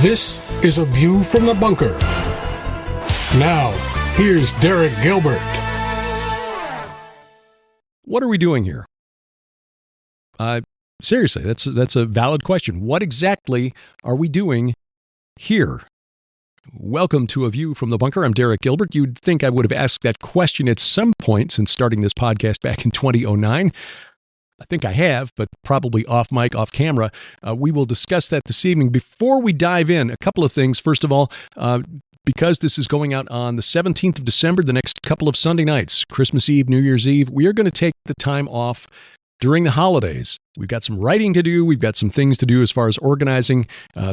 This is A View from the Bunker. Now, here's Derek Gilbert. What are we doing here? Seriously, that's a valid question. What exactly are we doing here? Welcome to A View from the Bunker. I'm Derek Gilbert. You'd think I would have asked that question at some point since starting this podcast back in 2009. I think I have, but probably off mic, off camera. We will discuss that this evening. Before we dive in, a couple of things. First of all, because this is going out on the 17th of December, the next couple of Sunday nights, Christmas Eve, New Year's Eve, we are going to take the time off during the holidays. We've got some writing to do. We've got some things to do as far as organizing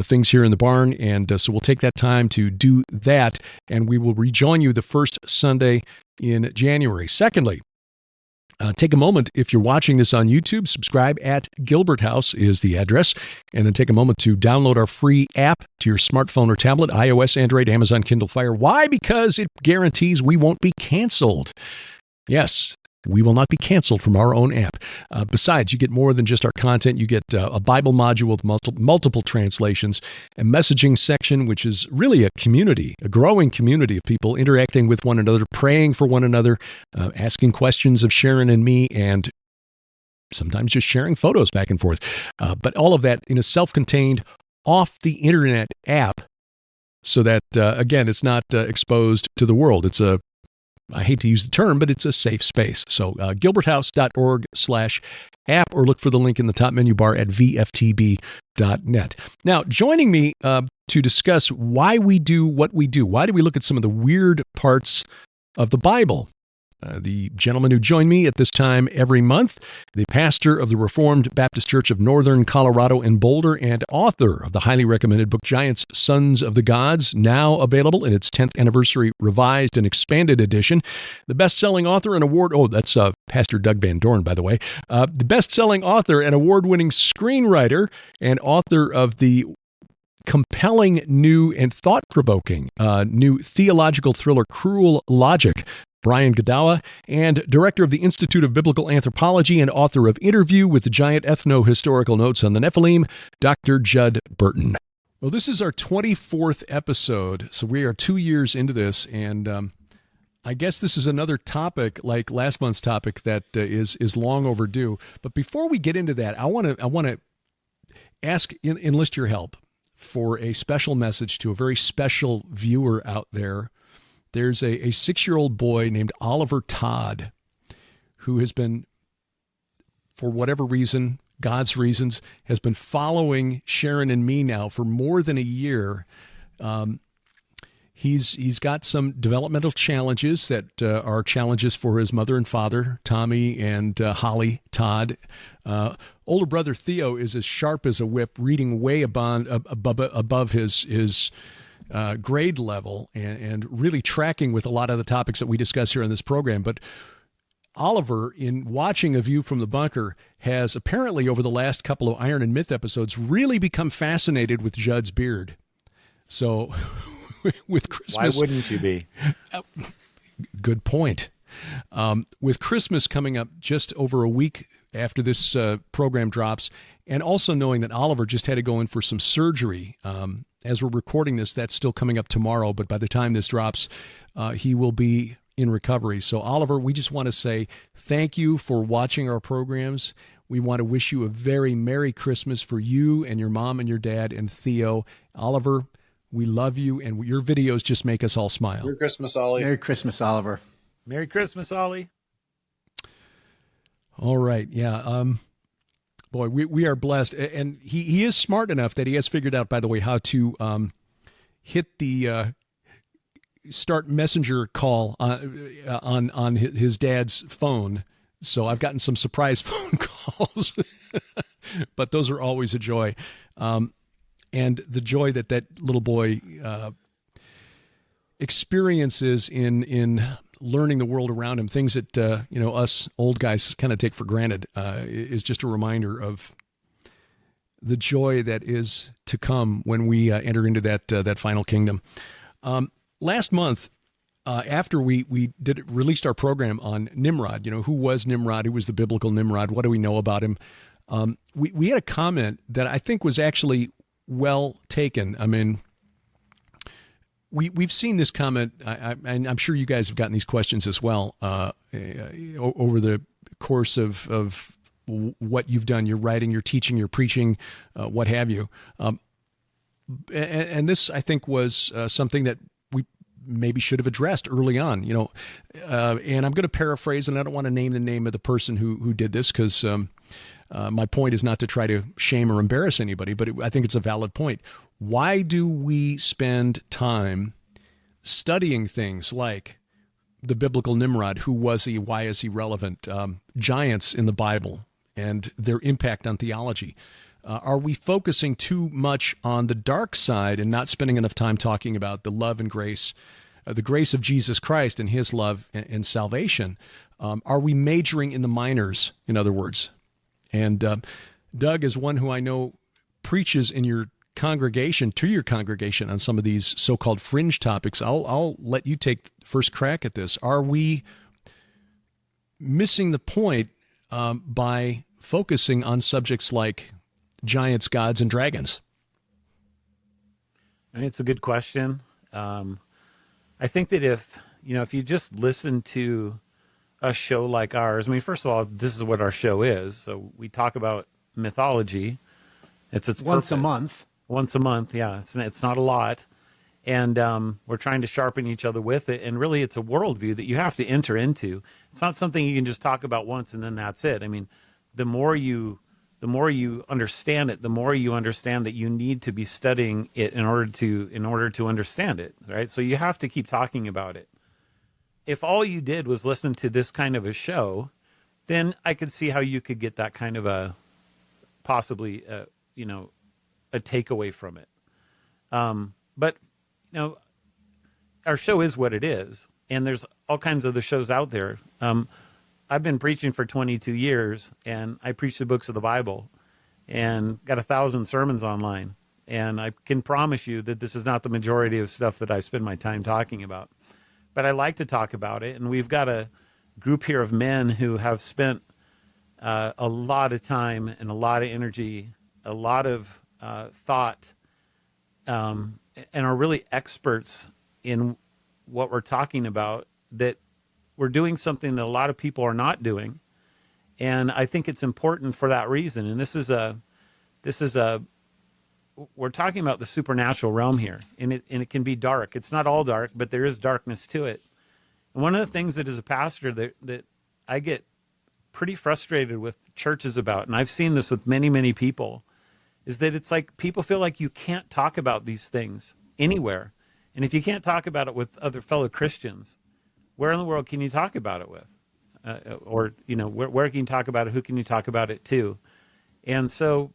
things here in the barn. And so we'll take that time to do that. And we will rejoin you the first Sunday in January. Secondly, take a moment, if you're watching this on YouTube, subscribe at Gilbert House is the address. And then take a moment to download our free app to your smartphone or tablet, iOS, Android, Amazon, Kindle Fire. Why? Because it guarantees we won't be canceled. Yes, we will not be canceled from our own app. Besides, you get more than just our content. You get a Bible module with multiple translations, a messaging section, which is really a community, a growing community of people interacting with one another, praying for one another, asking questions of Sharon and me, and sometimes just sharing photos back and forth. But all of that in a self-contained, off-the-internet app so that, again, it's not exposed to the world. It's I hate to use the term, but it's a safe space. So gilberthouse.org/app, or look for the link in the top menu bar at VFTB.net. Now, joining me to discuss why we do what we do, why do we look at some of the weird parts of the Bible? The gentleman who joined me at this time every month, the pastor of the Reformed Baptist Church of Northern Colorado in Boulder and author of the highly recommended book Giants, Sons of the Gods, now available in its 10th anniversary revised and expanded edition. The best-selling author and that's Pastor Doug Van Dorn, by the way. The best-selling author and award-winning screenwriter and author of the compelling, new, and thought-provoking new theological thriller Cruel Logic, Brian Godawa, and director of the Institute of Biblical Anthropology and author of Interview with the Giant Ethno-Historical Notes on the Nephilim, Dr. Judd Burton. Well, this is our 24th episode, so we are 2 years into this, and I guess this is another topic, like last month's topic, that is long overdue. But before we get into that, I want to enlist your help for a special message to a very special viewer out there. There's a 6-year-old boy named Oliver Todd who has been, for whatever reason, God's reasons, has been following Sharon and me now for more than a year. He's got some developmental challenges that are challenges for his mother and father, Tommy and Holly Todd. Older brother Theo is as sharp as a whip, reading way above his grade level and really tracking with a lot of the topics that we discuss here on this program. But Oliver, in watching A View from the Bunker, has apparently over the last couple of Iron and Myth episodes really become fascinated with Judd's beard. So with Christmas... Why wouldn't you be? Good point. With Christmas coming up just over a week after this program drops, and also knowing that Oliver just had to go in for some surgery. As we're recording this, that's still coming up tomorrow, but by the time this drops, he will be in recovery. So, Oliver, we just want to say thank you for watching our programs. We want to wish you a very Merry Christmas for you and your mom and your dad and Theo. Oliver, we love you, and your videos just make us all smile. Merry Christmas, Ollie. Merry Christmas, Oliver. Merry Christmas, Ollie. All right, yeah. Boy, we are blessed, and he is smart enough that he has figured out, by the way, how to hit the start messenger call on his dad's phone. So I've gotten some surprise phone calls, but those are always a joy, and the joy that little boy experiences in learning the world around him, things that us old guys kind of take for granted, is just a reminder of the joy that is to come when we enter into that final kingdom. Last month, after we released our program on Nimrod, who was Nimrod, who was the biblical Nimrod, what do we know about him? We had a comment that I think was actually well taken. I mean, we've seen this comment, and I'm sure you guys have gotten these questions as well over the course of what you've done, your writing, your teaching, your preaching, what have you. And this, I think, was something that we maybe should have addressed early on, and I'm going to paraphrase, and I don't want to name the name of the person who did this, because my point is not to try to shame or embarrass anybody, but I think it's a valid point. Why do we spend time studying things like the biblical Nimrod? Who was he? Why is he relevant? Giants in the Bible and their impact on theology. Are we focusing too much on the dark side and not spending enough time talking about the love and grace, the grace of Jesus Christ and his love and salvation? Are we majoring in the minors, in other words? And Doug is one who I know preaches in your congregation, to your congregation, on some of these so-called fringe topics. I'll let you take first crack at this. Are we missing the point by focusing on subjects like giants, gods, and dragons? I mean, it's a good question. I think that if you just listen to a show like ours, I mean, first of all, this is what our show is. So we talk about mythology. It's once a month. Once a month, yeah. It's not a lot. And we're trying to sharpen each other with it. And really, it's a worldview that you have to enter into. It's not something you can just talk about once and then that's it. I mean, the more you understand it, the more you understand that you need to be studying it in order to understand it, right? So you have to keep talking about it. If all you did was listen to this kind of a show, then I could see how you could get that kind of a possibly a takeaway from it. But our show is what it is, and there's all kinds of the shows out there. I've been preaching for 22 years, and I preach the books of the Bible, and got 1,000 sermons online. And I can promise you that this is not the majority of stuff that I spend my time talking about. But I like to talk about it, and we've got a group here of men who have spent a lot of time and a lot of energy, a lot of thought, and are really experts in what we're talking about, that we're doing something that a lot of people are not doing. And I think it's important for that reason. And we're talking about the supernatural realm here, and it can be dark. It's not all dark, but there is darkness to it. And one of the things that as a pastor that I get pretty frustrated with churches about, and I've seen this with many, many people, is that it's like people feel like you can't talk about these things anywhere. And if you can't talk about it with other fellow Christians, where in the world can you talk about it with? Where can you talk about it? Who can you talk about it to? And so,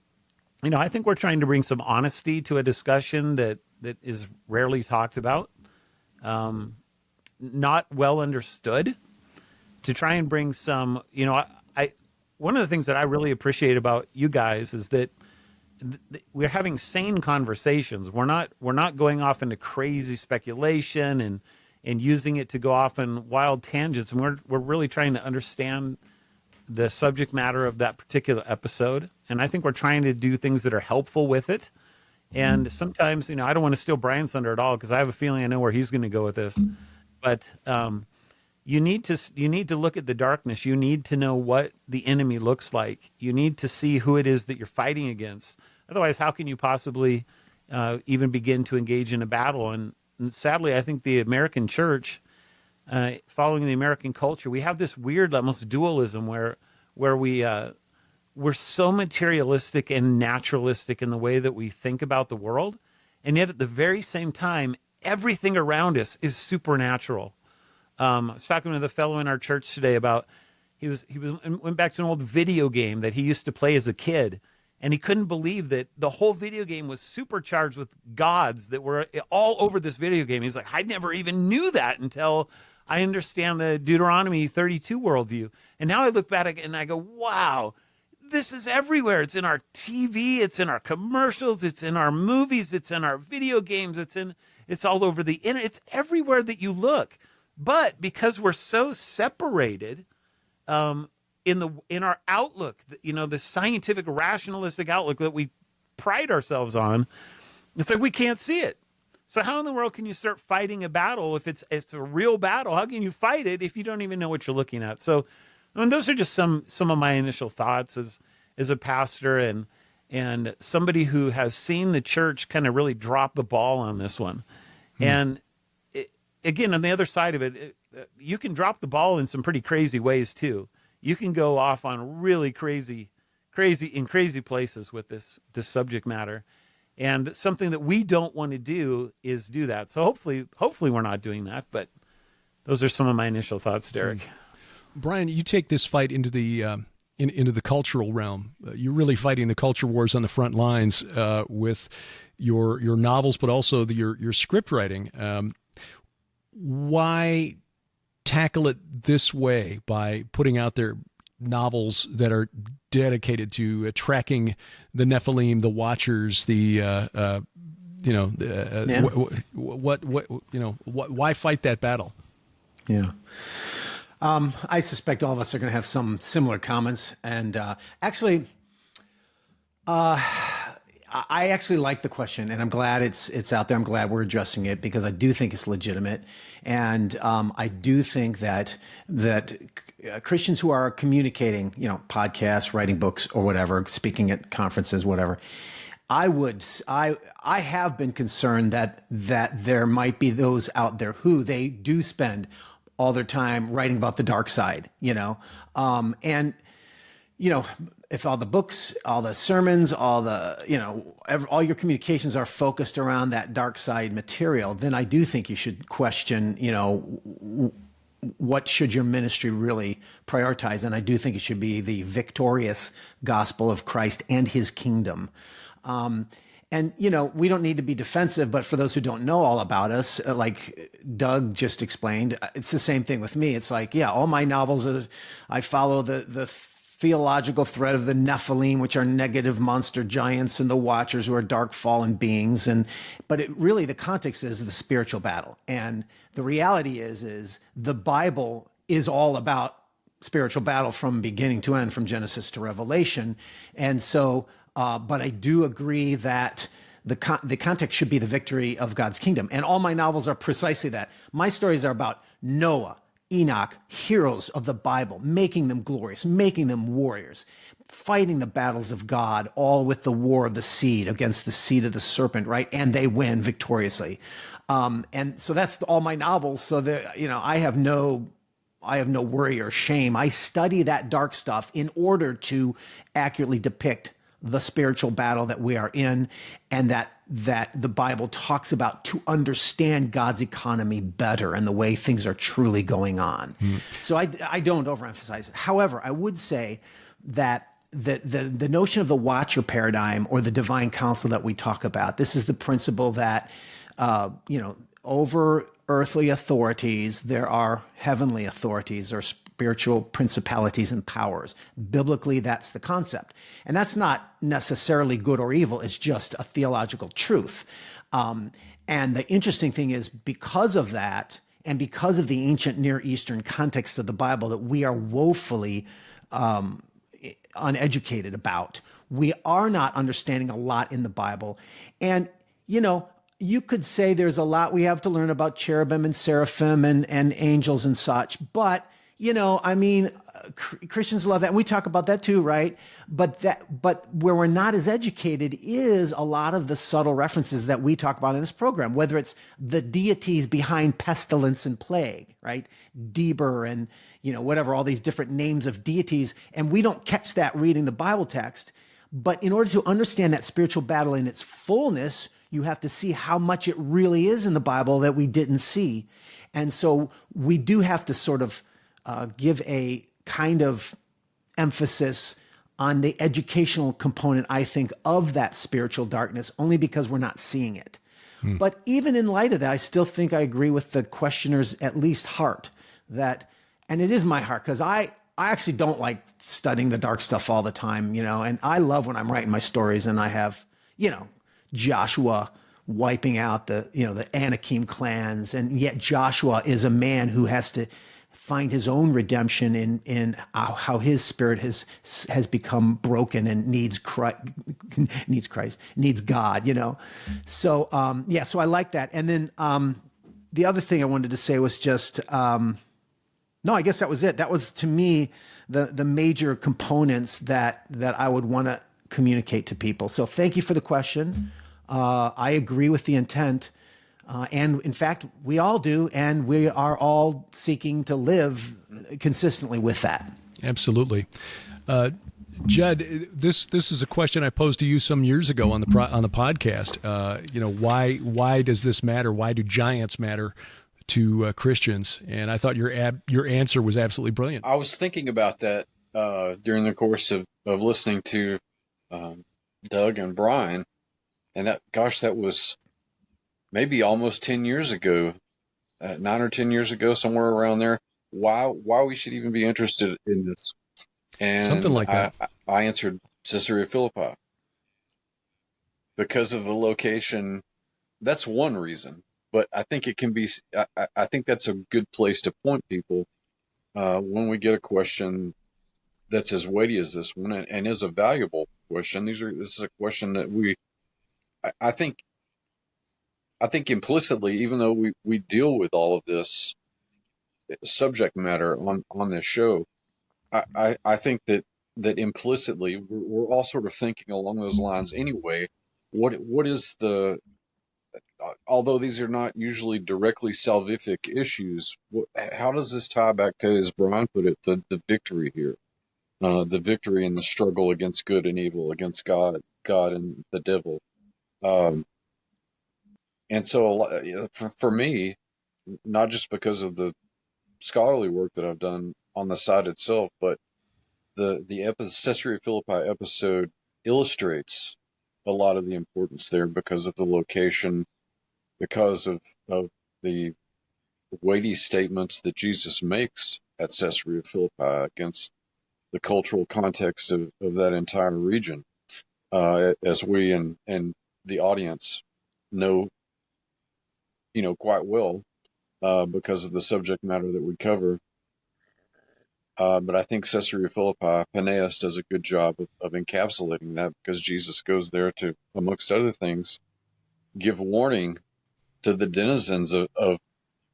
I think we're trying to bring some honesty to a discussion that is rarely talked about, not well understood, to try and bring some, one of the things that I really appreciate about you guys is that we're having sane conversations. We're not going off into crazy speculation and using it to go off in wild tangents. And we're really trying to understand the subject matter of that particular episode. And I think we're trying to do things that are helpful with it. And sometimes, I don't want to steal Brian's thunder at all, because I have a feeling I know where he's going to go with this. But you need to look at the darkness. You need to know what the enemy looks like. You need to see who it is that you're fighting against. Otherwise, how can you possibly even begin to engage in a battle? And sadly, I think the American church, following the American culture, we have this weird, almost dualism where we're so materialistic and naturalistic in the way that we think about the world, and yet at the very same time, everything around us is supernatural. I was talking with a fellow in our church today about he went back to an old video game that he used to play as a kid. And he couldn't believe that the whole video game was supercharged with gods that were all over this video game. He's like, I never even knew that until I understand the Deuteronomy 32 worldview. And now I look back and I go, wow, this is everywhere. It's in our TV. It's in our commercials. It's in our movies. It's in our video games. It's all over the internet. It's everywhere that you look. But because we're so separated, in our outlook, the scientific rationalistic outlook that we pride ourselves on. It's like we can't see it. So how in the world can you start fighting a battle if it's a real battle? How can you fight it if you don't even know what you're looking at? So, I mean, those are just some of my initial thoughts as a pastor and somebody who has seen the church kind of really drop the ball on this one. And again, on the other side of it, you can drop the ball in some pretty crazy ways too. You can go off on really crazy places with this subject matter. And something that we don't want to do is do that. So hopefully we're not doing that. But those are some of my initial thoughts, Derek. Brian, you take this fight into the into the cultural realm. You're really fighting the culture wars on the front lines with your novels, but also your script writing. Why tackle it this way by putting out there novels that are dedicated to tracking the Nephilim, the Watchers, why fight that battle? Yeah. I suspect all of us are going to have some similar comments. And actually, I actually like the question, and I'm glad it's out there. I'm glad we're addressing it because I do think it's legitimate, and I do think that Christians who are communicating, podcasts, writing books, or whatever, speaking at conferences, whatever. I have been concerned that there might be those out there who they do spend all their time writing about the dark side, if all the books, all the sermons, all all your communications are focused around that dark side material, then I do think you should question, what should your ministry really prioritize? And I do think it should be the victorious gospel of Christ and his kingdom. And, we don't need to be defensive, but for those who don't know all about us, like Doug just explained, it's the same thing with me. It's like, all my novels, I follow the theological thread of the Nephilim, which are negative monster giants, and the Watchers, who are dark fallen beings. But the context is the spiritual battle. And the reality is the Bible is all about spiritual battle from beginning to end, from Genesis to Revelation. And so, but I do agree that the context should be the victory of God's kingdom. And all my novels are precisely that. My stories are about Noah, Enoch, heroes of the Bible, making them glorious, making them warriors, fighting the battles of God, all with the war of the seed against the seed of the serpent, right? And they win victoriously. And so that's all my novels. So I have no worry or shame. I study that dark stuff in order to accurately depict the spiritual battle that we are in, and that the Bible talks about to understand God's economy better and the way things are truly going on. So I don't overemphasize it. However, I would say that the notion of the watcher paradigm or the divine counsel that we talk about, this is the principle that, over earthly authorities, there are heavenly authorities or spiritual principalities and powers. Biblically, that's the concept. And that's not necessarily good or evil. It's just a theological truth. And the interesting thing is, because of that, and because of the ancient Near Eastern context of the Bible that we are woefully uneducated about, we are not understanding a lot in the Bible. And, you could say there's a lot we have to learn about cherubim and seraphim and angels and such, but Christians love that, and we talk about that too, right? But where we're not as educated is a lot of the subtle references that we talk about in this program, whether it's the deities behind pestilence and plague, right? Deber and, whatever, all these different names of deities, and we don't catch that reading the Bible text. But in order to understand that spiritual battle in its fullness, you have to see how much it really is in the Bible that we didn't see. And so we do have to sort of give a kind of emphasis on the educational component, I think, of that spiritual darkness, only because we're not seeing it. But even in light of that, I still think I agree with the questioner's at least heart that, and it is my heart, because I actually don't like studying the dark stuff all the time, and I love when I'm writing my stories and I have, Joshua wiping out the Anakim clans, and yet Joshua is a man who has to find his own redemption in how his spirit has become broken and needs God, you know. So so I like that. And then the other thing I wanted to say was just no, I guess that was it. That was, to me, the major components that I would want to communicate to people. So thank you for the question. I agree with the intent. And in fact, we all do, and we are all seeking to live consistently with that. Absolutely. Jed, this is a question I posed to you some years ago on the podcast. Why does this matter? Why do giants matter to Christians? And I thought your answer was absolutely brilliant. I was thinking about that during the course of listening to Doug and Brian, and that was maybe almost 10 years ago, 9 or 10 years ago, somewhere around there. Why we should even be interested in this? And something like that. I answered Caesarea Philippi because of the location. That's one reason, but I think it can be. I think that's a good place to point people when we get a question that's as weighty as this one and is a valuable question. This is a question that I think implicitly, even though we deal with all of this subject matter on this show, I think that implicitly we're all sort of thinking along those lines anyway. What is although these are not usually directly salvific issues, how does this tie back to, as Brian put it, the victory here, the victory in the struggle against good and evil, against God and the devil? And so for me, not just because of the scholarly work that I've done on the site itself, but the Caesarea Philippi episode illustrates a lot of the importance there because of the location, because of the weighty statements that Jesus makes at Caesarea Philippi against the cultural context of that entire region, as we and the audience know quite well because of the subject matter that we cover. But I think Caesarea Philippi, Paneas, does a good job of encapsulating that, because Jesus goes there to, amongst other things, give warning to the denizens of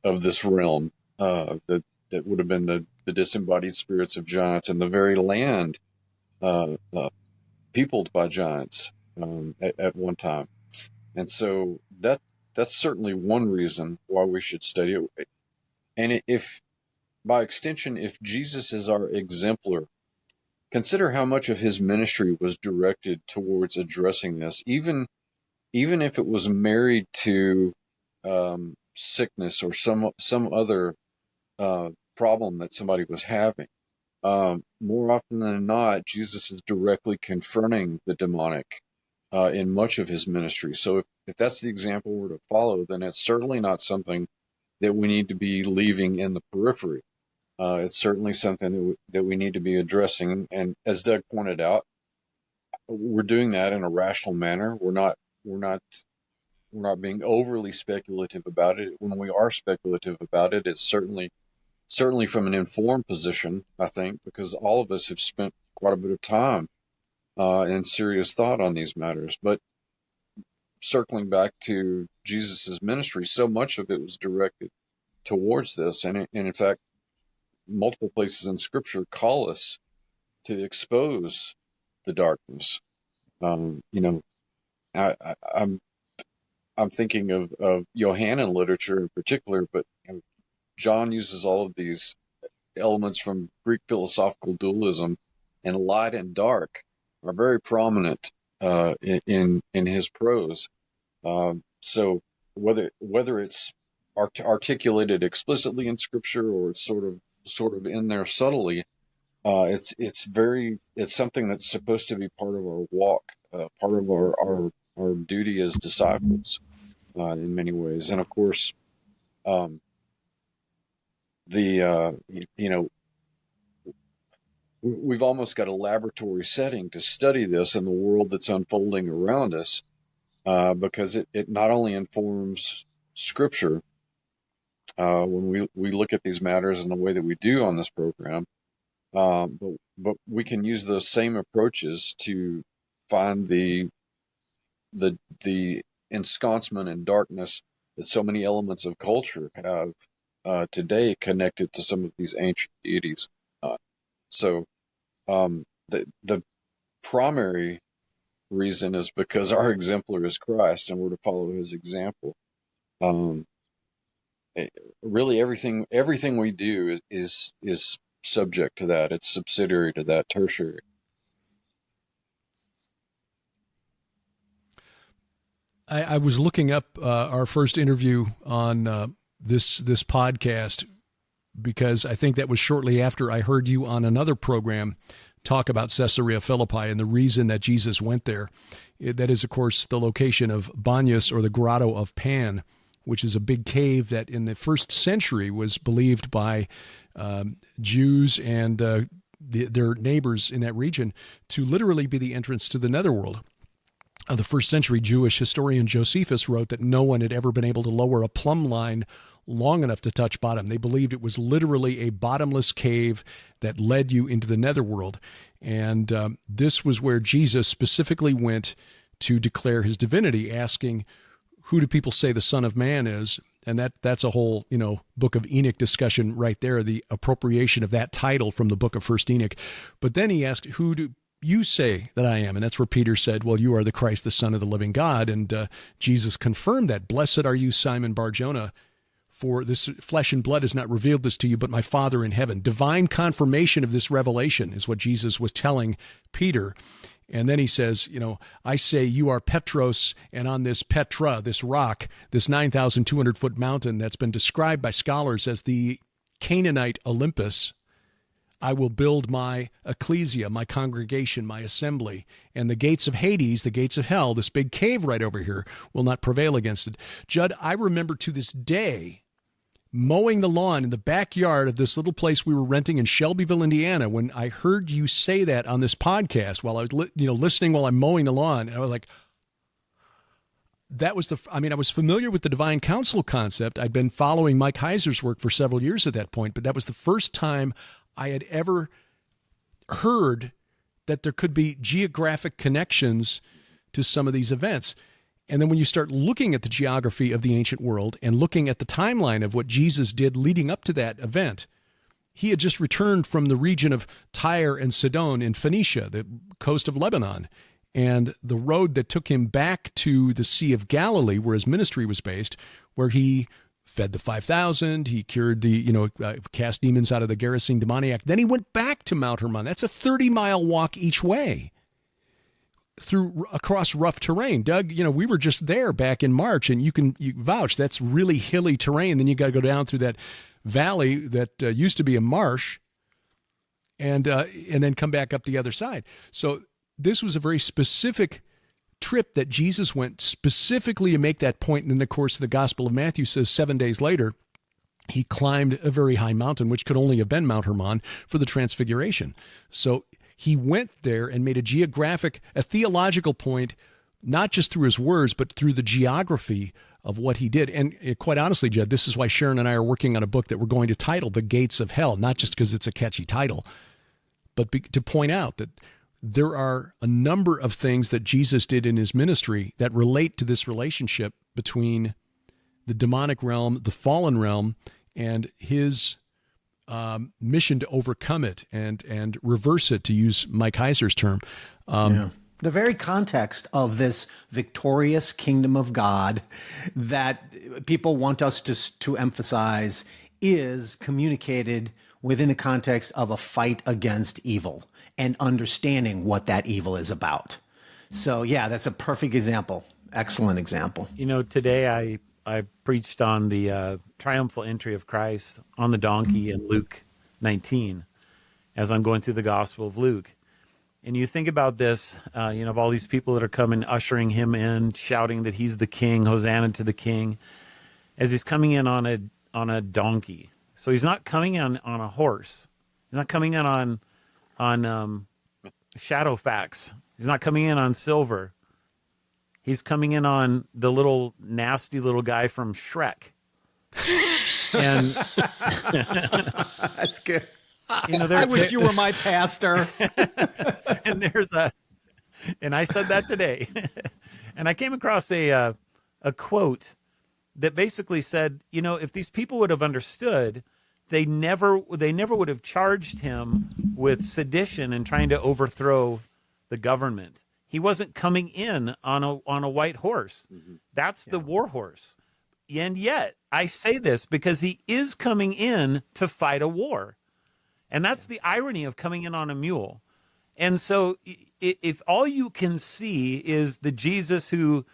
this realm that would have been the disembodied spirits of giants and the very land peopled by giants at one time. And so that's certainly one reason why we should study it. And if, by extension, if Jesus is our exemplar, consider how much of his ministry was directed towards addressing this, even if it was married to sickness or some other problem that somebody was having. More often than not, Jesus is directly confronting the demonic in much of his ministry. So if that's the example we're to follow, then it's certainly not something that we need to be leaving in the periphery. It's certainly something that we need to be addressing. And as Doug pointed out, we're doing that in a rational manner. We're not being overly speculative about it. When we are speculative about it, it's certainly from an informed position, I think, because all of us have spent quite a bit of time and serious thought on these matters. But circling back to Jesus' ministry, so much of it was directed towards this. And in fact, multiple places in Scripture call us to expose the darkness. I'm thinking of Johannine literature in particular, but John uses all of these elements from Greek philosophical dualism, and light and dark are very prominent in his prose. So whether it's articulated explicitly in Scripture or it's sort of in there subtly, it's something that's supposed to be part of our walk, part of our duty as disciples in many ways. And of course, we've almost got a laboratory setting to study this in the world that's unfolding around us, because it not only informs Scripture, when we look at these matters in the way that we do on this program. But we can use those same approaches to find the ensconcement in darkness that so many elements of culture have today connected to some of these ancient deities. So the primary reason is because our exemplar is Christ, and we're to follow His example. Really, everything we do is subject to that. It's subsidiary to that, tertiary. I was looking up our first interview on this podcast because I think that was shortly after I heard you on another program talk about Caesarea Philippi and the reason that Jesus went there. That is, of course, the location of Banyas, or the Grotto of Pan, which is a big cave that in the first century was believed by Jews and their neighbors in that region to literally be the entrance to the netherworld. The first century Jewish historian Josephus wrote that no one had ever been able to lower a plumb line long enough to touch bottom. They believed it was literally a bottomless cave that led you into the netherworld. And this was where Jesus specifically went to declare his divinity, asking, who do people say the Son of Man is? And that's a whole, Book of Enoch discussion right there, the appropriation of that title from the Book of First Enoch. But then he asked, who do you say that I am? And that's where Peter said, well, you are the Christ, the Son of the living God. And Jesus confirmed that. Blessed are you, Simon Bar-Jonah, for this flesh and blood has not revealed this to you, but my Father in heaven. Divine confirmation of this revelation is what Jesus was telling Peter. And then he says, I say you are Petros, and on this Petra, this rock, this 9,200-foot mountain that's been described by scholars as the Canaanite Olympus, I will build my ecclesia, my congregation, my assembly, and the gates of Hades, the gates of hell, this big cave right over here, will not prevail against it. Judd, I remember to this day mowing the lawn in the backyard of this little place we were renting in Shelbyville, Indiana, when I heard you say that on this podcast while I was listening while I'm mowing the lawn. And I was like, I was familiar with the divine counsel concept. I'd been following Mike Heiser's work for several years at that point, but that was the first time I had ever heard that there could be geographic connections to some of these events. And then when you start looking at the geography of the ancient world and looking at the timeline of what Jesus did leading up to that event, he had just returned from the region of Tyre and Sidon in Phoenicia, the coast of Lebanon. And the road that took him back to the Sea of Galilee, where his ministry was based, where he fed the 5,000, he cured cast demons out of the Gerasene demoniac. Then he went back to Mount Hermon. That's a 30-mile walk each way across rough terrain. Doug, we were just there back in March, and you vouch that's really hilly terrain. Then you got to go down through that valley that used to be a marsh, and then come back up the other side. So this was a very specific trip that Jesus went specifically to make that point. And then, of course, the Gospel of Matthew says 7 days later, he climbed a very high mountain, which could only have been Mount Hermon, for the Transfiguration. So he went there and made a theological point, not just through his words, but through the geography of what he did. And quite honestly, Jed, this is why Sharon and I are working on a book that we're going to title The Gates of Hell, not just because it's a catchy title, but to point out that there are a number of things that Jesus did in his ministry that relate to this relationship between the demonic realm, the fallen realm, and his mission to overcome it and reverse it, to use Mike Heiser's term. The very context of this victorious kingdom of God that people want us to emphasize is communicated within the context of a fight against evil and understanding what that evil is about. So, yeah, that's a perfect example. Excellent example. Today I preached on the triumphal entry of Christ on the donkey in Luke 19 as I'm going through the Gospel of Luke. And you think about this, of all these people that are coming, ushering him in, shouting that he's the king, Hosanna to the king, as he's coming in on a donkey. So he's not coming in on a horse. He's not coming in on Shadowfax. He's not coming in on silver. He's coming in on the little nasty little guy from Shrek. And That's good. you know, I wish you were my pastor. and and I said that today, and I came across a quote that basically said, you know, if these people would have understood, they never would have charged him with sedition and trying to overthrow the government. He wasn't coming in on a white horse. That's the war horse. And yet I say this because he is coming in to fight a war. And that's the irony of coming in on a mule. And so if all you can see is the Jesus who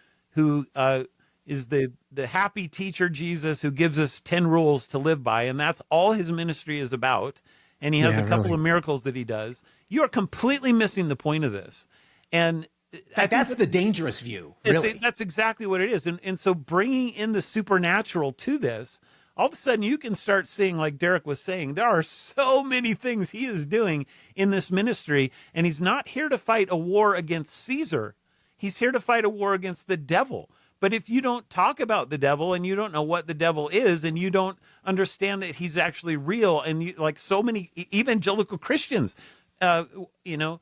is the happy teacher Jesus who gives us 10 rules to live by, and that's all his ministry is about, and he has a couple of miracles that he does, you are completely missing the point of this. And that's the dangerous view, really. That's exactly what it is. And so bringing in the supernatural to this, all of a sudden you can start seeing, like Derek was saying, there are so many things he is doing in this ministry, and he's not here to fight a war against Caesar. He's here to fight a war against the devil. But if you don't talk about the devil and you don't know what the devil is and you don't understand that he's actually real, and you, like so many evangelical Christians, you're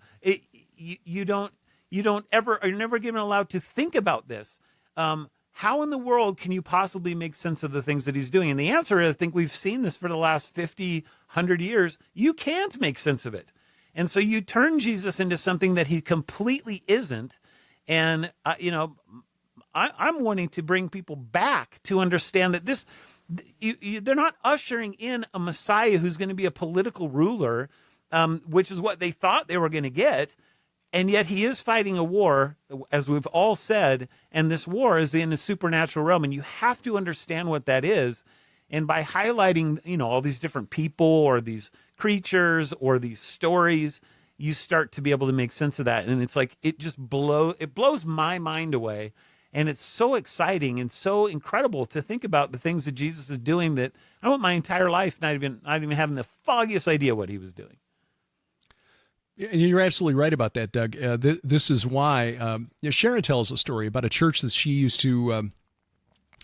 never given allowed to think about this. How in the world can you possibly make sense of the things that he's doing? And the answer is, I think we've seen this for the last 50, 100 years. You can't make sense of it. And so you turn Jesus into something that he completely isn't. And, I'm wanting to bring people back to understand that they're not ushering in a Messiah who's going to be a political ruler, which is what they thought they were going to get. And yet he is fighting a war, as we've all said, and this war is in a supernatural realm, and you have to understand what that is. And by highlighting, all these different people or these creatures or these stories, you start to be able to make sense of that. And it's like, it blows my mind away. And it's so exciting and so incredible to think about the things that Jesus is doing that I went my entire life not even having the foggiest idea what he was doing. And you're absolutely right about that, Doug. This is why Sharon tells a story about a church that she used to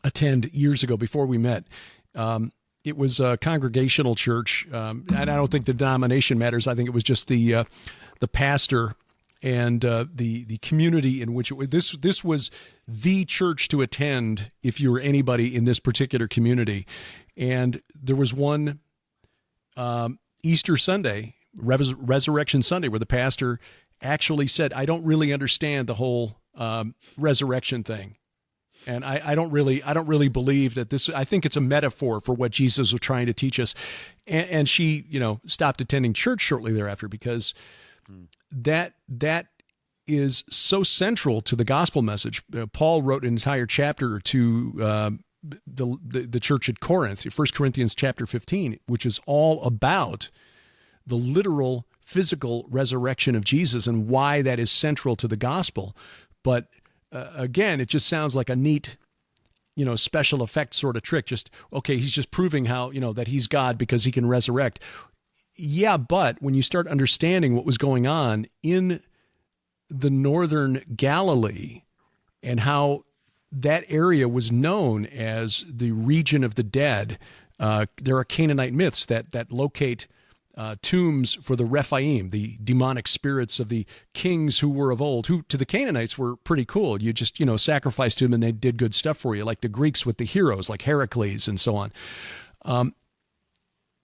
attend years ago before we met. It was a congregational church, and I don't think the denomination matters. I think it was just the pastor and the community in which this was the church to attend if you were anybody in this particular community. And there was one Easter Sunday, Resurrection Sunday, where the pastor actually said, I don't really understand the whole resurrection thing. And I don't really believe that this, I think it's a metaphor for what Jesus was trying to teach us. And she, stopped attending church shortly thereafter because that is so central to the gospel message. Paul wrote an entire chapter to the church at Corinth, 1 Corinthians chapter 15, which is all about the literal physical resurrection of Jesus and why that is central to the gospel. But again, it just sounds like a neat, special effect sort of trick. Just, okay, he's just proving how, that he's God because he can resurrect. Yeah, but when you start understanding what was going on in the northern Galilee and how that area was known as the region of the dead, there are Canaanite myths that locate tombs for the Rephaim, the demonic spirits of the kings who were of old, who to the Canaanites were pretty cool. You just, sacrificed to them and they did good stuff for you, like the Greeks with the heroes like Heracles and so on.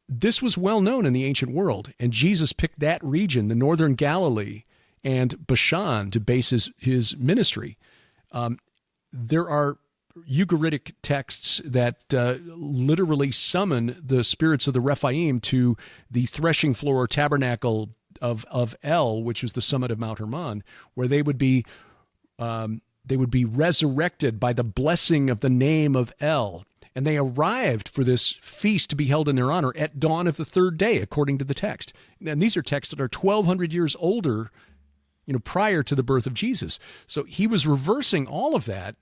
This was well known in the ancient world, and Jesus picked that region, the northern Galilee and Bashan, to base his ministry. There are Ugaritic texts that literally summon the spirits of the Rephaim to the threshing floor tabernacle of El, which is the summit of Mount Hermon, where they would be resurrected by the blessing of the name of El. And they arrived for this feast to be held in their honor at dawn of the third day, according to the text. And these are texts that are 1,200 years older, prior to the birth of Jesus. So he was reversing all of that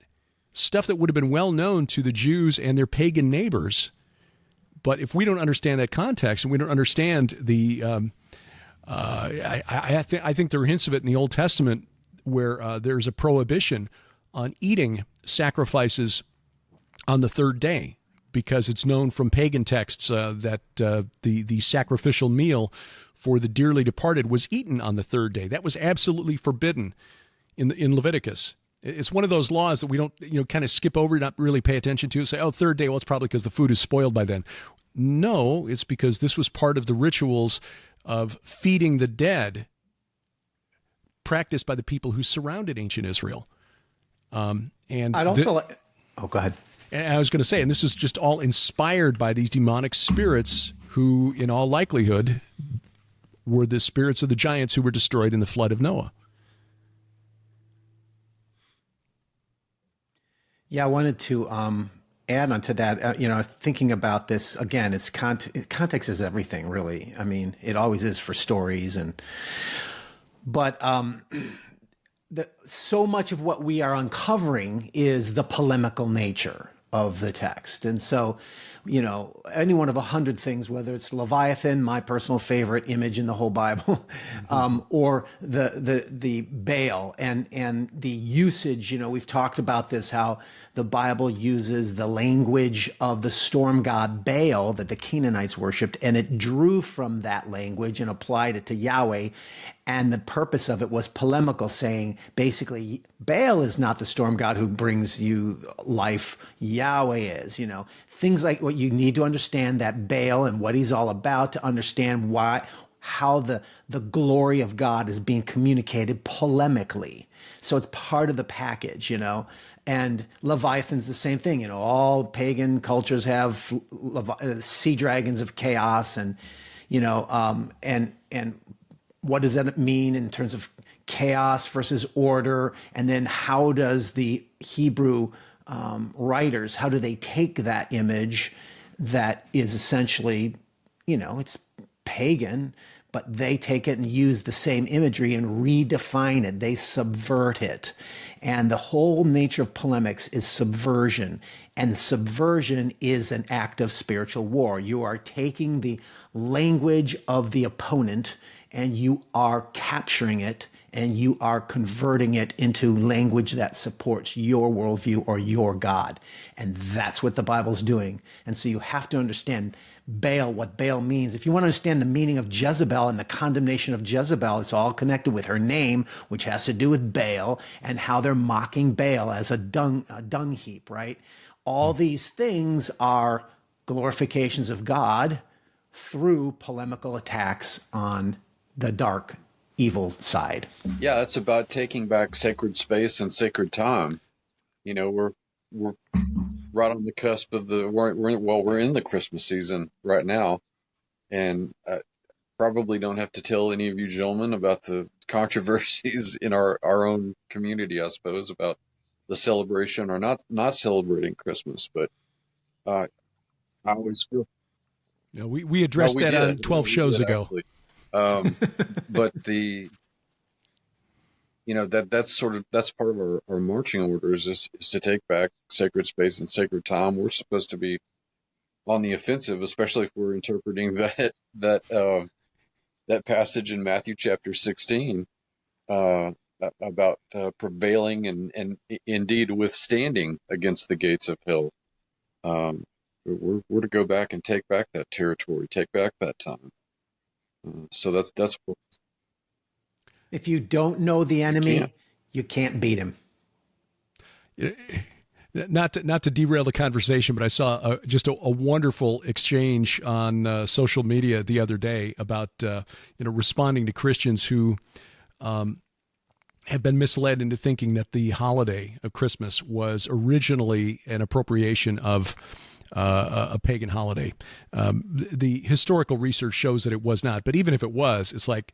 stuff that would have been well known to the Jews and their pagan neighbors. But if we don't understand that context and we don't understand the, I think there are hints of it in the Old Testament where there's a prohibition on eating sacrifices on the third day. because it's known from pagan texts that the sacrificial meal for the dearly departed was eaten on the third day. That was absolutely forbidden in Leviticus. It's one of those laws that we don't, kind of skip over, not really pay attention to. Say, oh, third day, well, it's probably because the food is spoiled by then. No, it's because this was part of the rituals of feeding the dead practiced by the people who surrounded ancient Israel. And I'd also go ahead. And I was going to say, and this is just all inspired by these demonic spirits who, in all likelihood, were the spirits of the giants who were destroyed in the flood of Noah. Yeah, I wanted to add on to that. Thinking about this again, it's context is everything, really. I mean, it always is for stories, but so much of what we are uncovering is the polemical nature of the text, and so. Any one of 100 things, whether it's Leviathan, my personal favorite image in the whole Bible, or the Baal and the usage. We've talked about this, how the Bible uses the language of the storm god Baal that the Canaanites worshipped, and it drew from that language and applied it to Yahweh. And the purpose of it was polemical, saying basically Baal is not the storm god who brings you life. Yahweh is, things like what you need to understand that Baal and what he's all about to understand how the glory of God is being communicated polemically. So it's part of the package, and Leviathan's the same thing. All pagan cultures have sea dragons of chaos and what does that mean in terms of chaos versus order? And then how does the Hebrew writers, how do they take that image that is essentially, it's pagan, but they take it and use the same imagery and redefine it. They subvert it. And the whole nature of polemics is subversion. And subversion is an act of spiritual war. You are taking the language of the opponent and you are capturing it and you are converting it into language that supports your worldview or your God. And that's what the Bible's doing. And so you have to understand Baal, what Baal means. If you want to understand the meaning of Jezebel and the condemnation of Jezebel, it's all connected with her name, which has to do with Baal and how they're mocking Baal as a dung heap, right? All these things are glorifications of God through polemical attacks on the dark, evil side. Yeah, it's about taking back sacred space and sacred time. We're right on the cusp of we're in the Christmas season right now, and probably don't have to tell any of you gentlemen about the controversies in our own community, I suppose, about the celebration or not celebrating Christmas. But I always feel we addressed that on 12 shows ago. Actually. But that's part of our marching orders is to take back sacred space and sacred time. We're supposed to be on the offensive, especially if we're interpreting that passage in Matthew chapter 16 about prevailing and indeed withstanding against the gates of hell. We're to go back and take back that territory, take back that time. So that's what. If you don't know the enemy, you can't beat him. Not to derail the conversation, but I saw just a wonderful exchange on social media the other day about responding to Christians who have been misled into thinking that the holiday of Christmas was originally an appropriation of a pagan holiday. The historical research shows that it was not, but even if it was, it's like,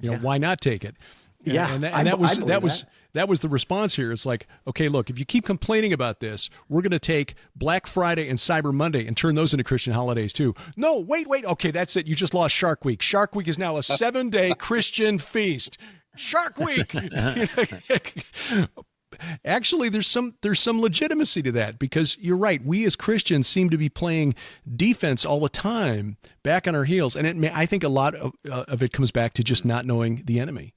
why not take it? Yeah, and that was the response here. It's like, okay, look, if you keep complaining about this, we're going to take Black Friday and Cyber Monday and turn those into Christian holidays too. No, wait. Okay, that's it. You just lost Shark Week. Shark Week is now a 7-day Christian feast. Shark Week. Actually, there's some legitimacy to that, because you're right. We as Christians seem to be playing defense all the time, back on our heels, and I think a lot of it comes back to just not knowing the enemy.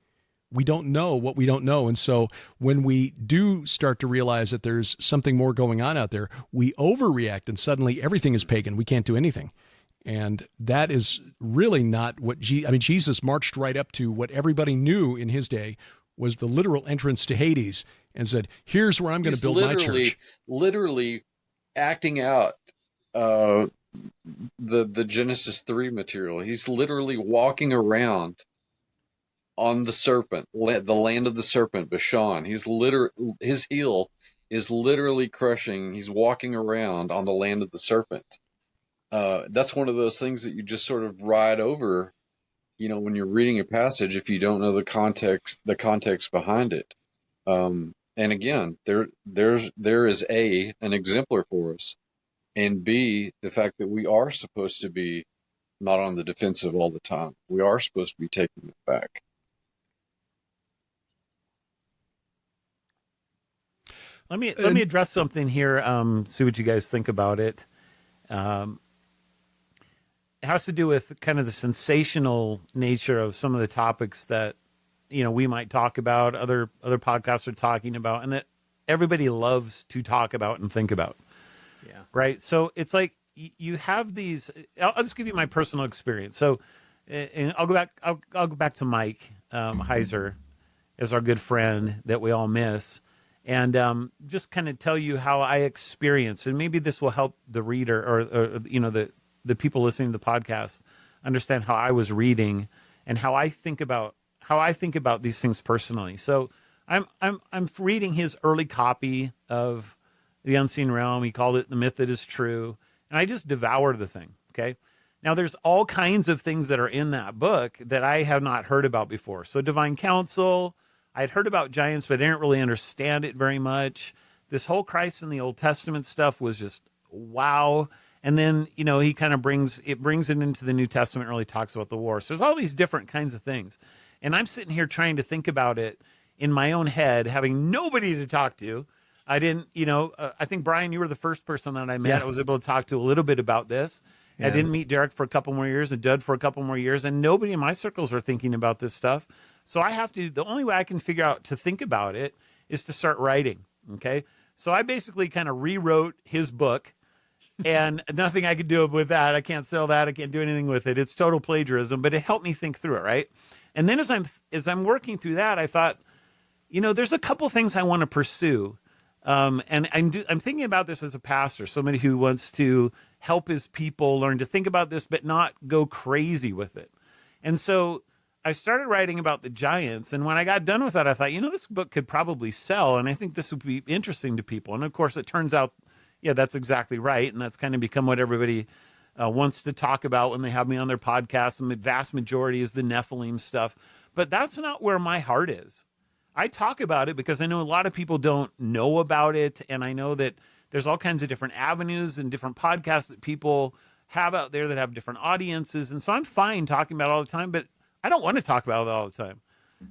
we don't know what we don't know. And so when we do start to realize that there's something more going on out there, we overreact and suddenly everything is pagan. We can't do anything. And that is really not what Jesus marched right up to what everybody knew in his day was the literal entrance to Hades and said, here's where I'm going to build my church. Literally acting out the Genesis 3 material. He's literally walking around on the serpent, the land of the serpent, Bashan. His heel is literally crushing. He's walking around on the land of the serpent. That's one of those things that you just sort of ride over, when you're reading a passage, if you don't know the context behind it. And again, there is an exemplar for us, and B, the fact that we are supposed to be not on the defensive all the time. We are supposed to be taking it back. Let me address something here. See what you guys think about it. It has to do with kind of the sensational nature of some of the topics that we might talk about, other podcasts are talking about, and that everybody loves to talk about and think about. Yeah. Right. So it's like you have these. I'll just give you my personal experience. So, and I'll go back to Mike Heiser as our good friend that we all miss. And just kind of tell you how I experienced, and maybe this will help the reader or the people listening to the podcast understand how I was reading and how I think about these things personally. So I'm reading his early copy of The Unseen Realm. He called it The Myth That Is True, and I just devoured the thing. Okay. Now there's all kinds of things that are in that book that I have not heard about before. So divine counsel. I'd heard about giants, but I didn't really understand it very much. This whole Christ in the Old Testament stuff was just wow. And then, he kind of brings it into the New Testament and really talks about the war. So there's all these different kinds of things. And I'm sitting here trying to think about it in my own head, having nobody to talk to. I didn't, I think, Brian, you were the first person that I met. Yeah. I was able to talk to a little bit about this. Yeah. I didn't meet Derek for a couple more years and Judd for a couple more years. And nobody in my circles are thinking about this stuff. So the only way I can figure out to think about it is to start writing. Okay. So I basically kind of rewrote his book and nothing I could do with that. I can't sell that. I can't do anything with it. It's total plagiarism, but it helped me think through it. Right. And then as I'm working through that, I thought, there's a couple things I want to pursue. And I'm thinking about this as a pastor, somebody who wants to help his people learn to think about this, but not go crazy with it. And so I started writing about the giants, and when I got done with that, I thought, this book could probably sell, and I think this would be interesting to people. And of course, it turns out, yeah, that's exactly right, and that's kind of become what everybody wants to talk about when they have me on their podcast, and the vast majority is the Nephilim stuff. But that's not where my heart is. I talk about it because I know a lot of people don't know about it, and I know that there's all kinds of different avenues and different podcasts that people have out there that have different audiences, and so I'm fine talking about it all the time, but I don't want to talk about it all the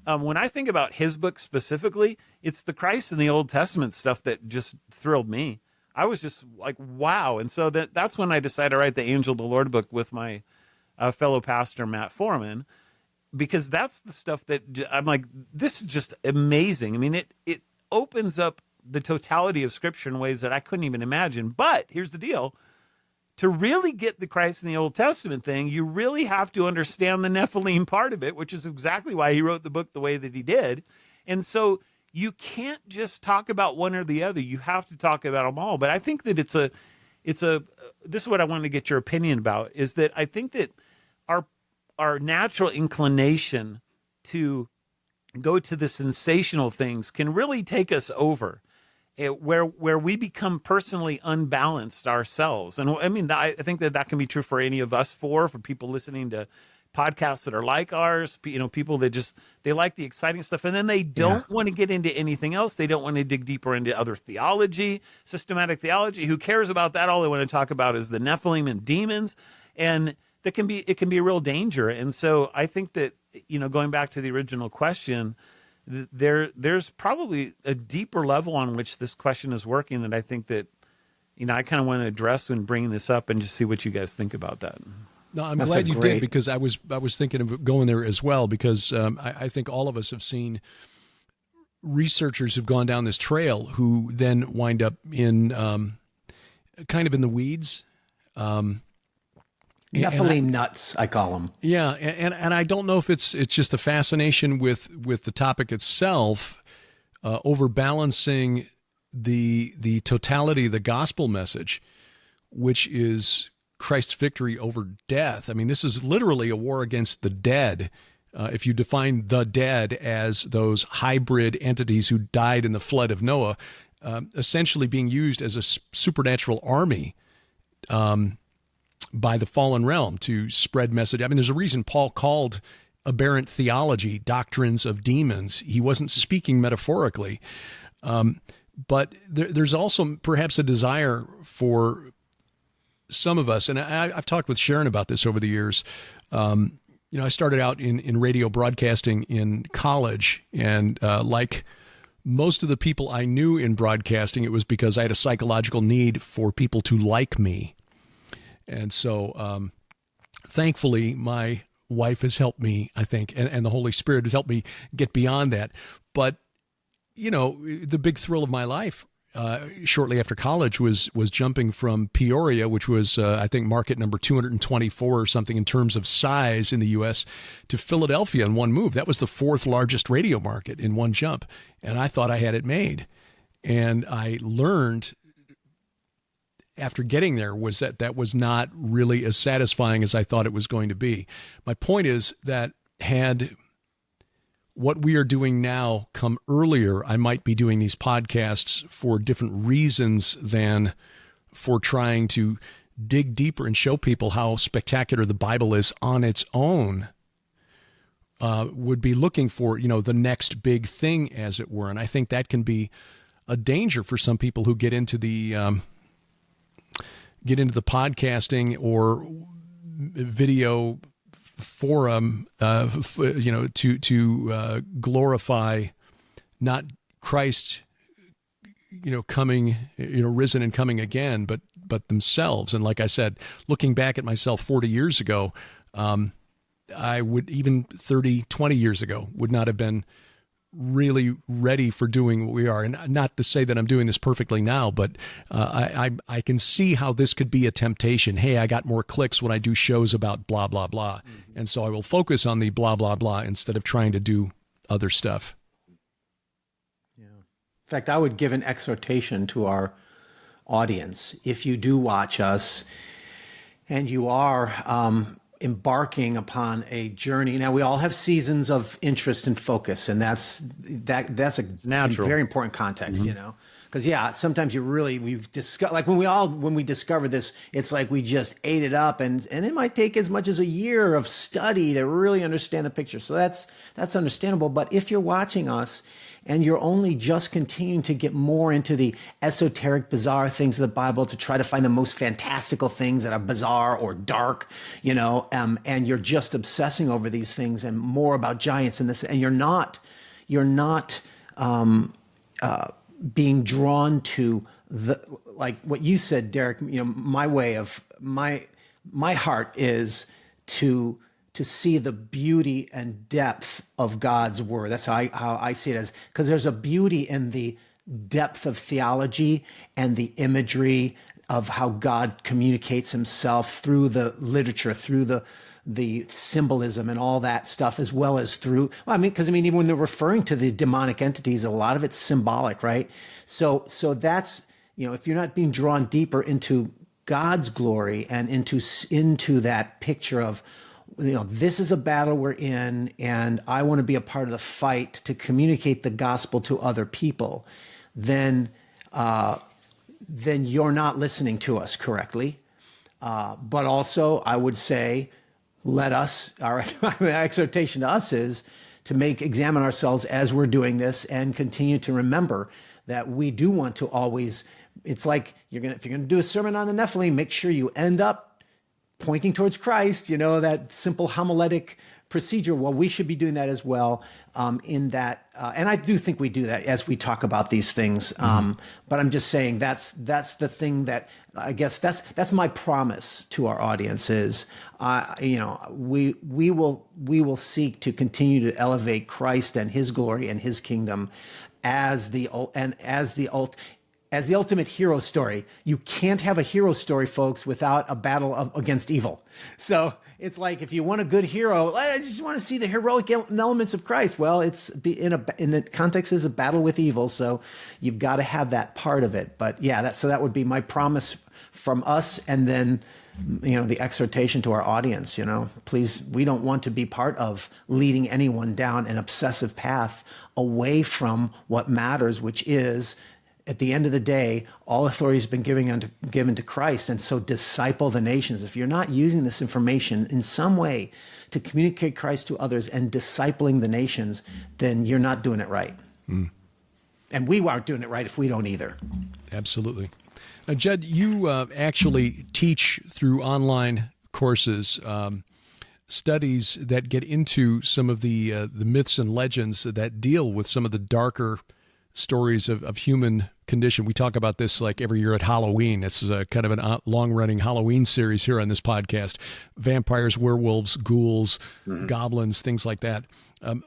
time. When I think about his book specifically, it's the Christ in the Old Testament stuff that just thrilled me. I was just like, wow. And so that's when I decided to write the Angel of the Lord book with my fellow pastor, Matt Foreman, because that's the stuff that I'm like, this is just amazing. I mean, it opens up the totality of Scripture in ways that I couldn't even imagine. But here's the deal. To really get the Christ in the Old Testament thing, you really have to understand the Nephilim part of it, which is exactly why he wrote the book the way that he did. And so you can't just talk about one or the other. You have to talk about them all. But I think that this is what I wanted to get your opinion about, is that I think that our natural inclination to go to the sensational things can really take us over. Where we become personally unbalanced ourselves. And I mean, I think that can be true for any of us for people listening to podcasts that are like ours, people that they like the exciting stuff. And then they don't want to get into anything else. They don't want to dig deeper into other theology, systematic theology. Who cares about that? All they want to talk about is the Nephilim and demons. And it can be a real danger. And so I think that, going back to the original question, there's probably a deeper level on which this question is working that I think that, I kind of want to address when bringing this up and just see what you guys think about that. No, I'm That's glad a you great- did, because I was thinking of going there as well, because I think all of us have seen researchers who've gone down this trail who then wind up in kind of in the weeds. Nephilim nuts, I call them. Yeah, and I don't know if it's just a fascination with the topic itself, overbalancing the totality of the gospel message, which is Christ's victory over death. I mean, this is literally a war against the dead. If you define the dead as those hybrid entities who died in the flood of Noah, essentially being used as a supernatural army by the fallen realm to spread message. I mean, there's a reason Paul called aberrant theology doctrines of demons. He wasn't speaking metaphorically. But there's also perhaps a desire for some of us, and I've talked with Sharon about this over the years. I started out in radio broadcasting in college, and like most of the people I knew in broadcasting, it was because I had a psychological need for people to like me. And so thankfully, my wife has helped me, I think, and the Holy Spirit has helped me get beyond that. But, the big thrill of my life shortly after college was jumping from Peoria, which was, I think, market number 224 or something in terms of size in the U.S., to Philadelphia in one move. That was the fourth largest radio market in one jump. And I thought I had it made. And I learned after getting there was that was not really as satisfying as I thought it was going to be. My point is that had what we are doing now come earlier, I might be doing these podcasts for different reasons than for trying to dig deeper and show people how spectacular the Bible is on its own. Would be looking for, the next big thing, as it were. And I think that can be a danger for some people who get into the podcasting or video forum, to glorify not Christ, coming, risen and coming again, but themselves. And like I said, looking back at myself 40 years ago, I would, even 30, 20 years ago, would not have been really ready for doing what we are. And not to say that I'm doing this perfectly now, but I can see how this could be a temptation. Hey, I got more clicks when I do shows about blah, blah, blah. Mm-hmm. And so I will focus on the blah, blah, blah instead of trying to do other stuff. Yeah. In fact, I would give an exhortation to our audience. If you do watch us and you are embarking upon a journey. Now, we all have seasons of interest and focus, and that's a very important context, Mm-hmm. Because sometimes we've discovered, like when we discover this, it's like we just ate it up, and it might take as much as a year of study to really understand the picture. So that's understandable. But if you're watching us and you're only just continuing to get more into the esoteric, bizarre things of the Bible to try to find the most fantastical things that are bizarre or dark, and you're just obsessing over these things and more about giants and this, and you're not being drawn to like what you said, Derek. My heart is to see the beauty and depth of God's word. That's how I see it, as because there's a beauty in the depth of theology and the imagery of how God communicates himself through the literature, through the symbolism and all that stuff, as well as through, even when they're referring to the demonic entities, a lot of it's symbolic, right? So that's, if you're not being drawn deeper into God's glory and into that picture of, this is a battle we're in, and I want to be a part of the fight to communicate the gospel to other people, then you're not listening to us correctly. But also, I would say, our exhortation to us is to examine ourselves as we're doing this and continue to remember that we do want to always, it's like if you're going to do a sermon on the Nephilim, make sure you end up pointing towards Christ, that simple homiletic procedure. Well, we should be doing that as well, in that, and I do think we do that as we talk about these things. But I'm just saying that's the thing that I guess that's my promise to our audience is, we will seek to continue to elevate Christ and His glory and His kingdom as the ultimate hero story. You can't have a hero story, folks, without a battle against evil. So it's like, if you want a good hero, I just want to see the heroic elements of Christ. Well, it's in the context is a battle with evil. So you've got to have that part of it. But yeah, that would be my promise from us. And then, the exhortation to our audience, please, we don't want to be part of leading anyone down an obsessive path away from what matters, which is, at the end of the day, all authority has been given to Christ. And so disciple the nations. If you're not using this information in some way to communicate Christ to others and discipling the nations, then you're not doing it right. And we aren't doing it right if we don't either. Absolutely. Judd, you actually teach through online courses studies that get into some of the myths and legends that deal with some of the darker stories of human condition. We talk about this like every year at Halloween. It's kind of a long-running Halloween series here on this podcast. Vampires, werewolves, ghouls, goblins, things like that.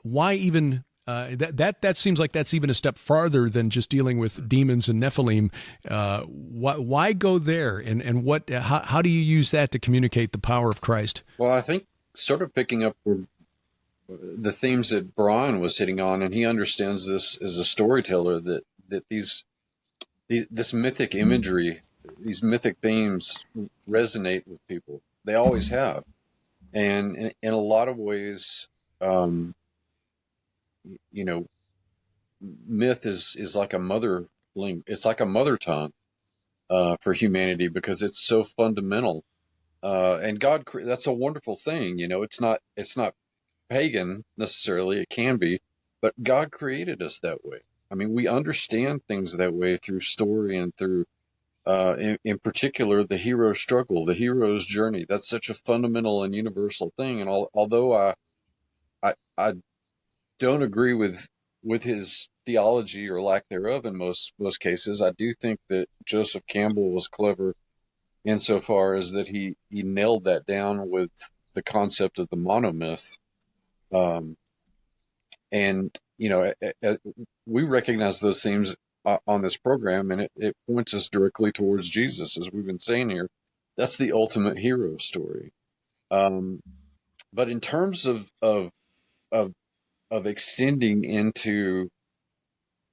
Why even... that seems like that's even a step farther than just dealing with demons and Nephilim. Why go there? And what? How do you use that to communicate the power of Christ? Well, I think sort of picking up where the themes that Brian was hitting on, and he understands this as a storyteller, that this mythic imagery, these mythic themes resonate with people. They always have, and in a lot of ways, myth is like a mother it's like a mother tongue for humanity, because it's so fundamental. And God, that's a wonderful thing. It's not pagan necessarily. It can be, but God created us that way. I mean, we understand things that way through story and through, in particular, the hero's struggle, the hero's journey. That's such a fundamental and universal thing. And although I don't agree with his theology or lack thereof in most cases, I do think that Joseph Campbell was clever insofar as that he nailed that down with the concept of the monomyth. We recognize those themes on this program, and it points us directly towards Jesus, as we've been saying here. That's the ultimate hero story. But in terms of extending into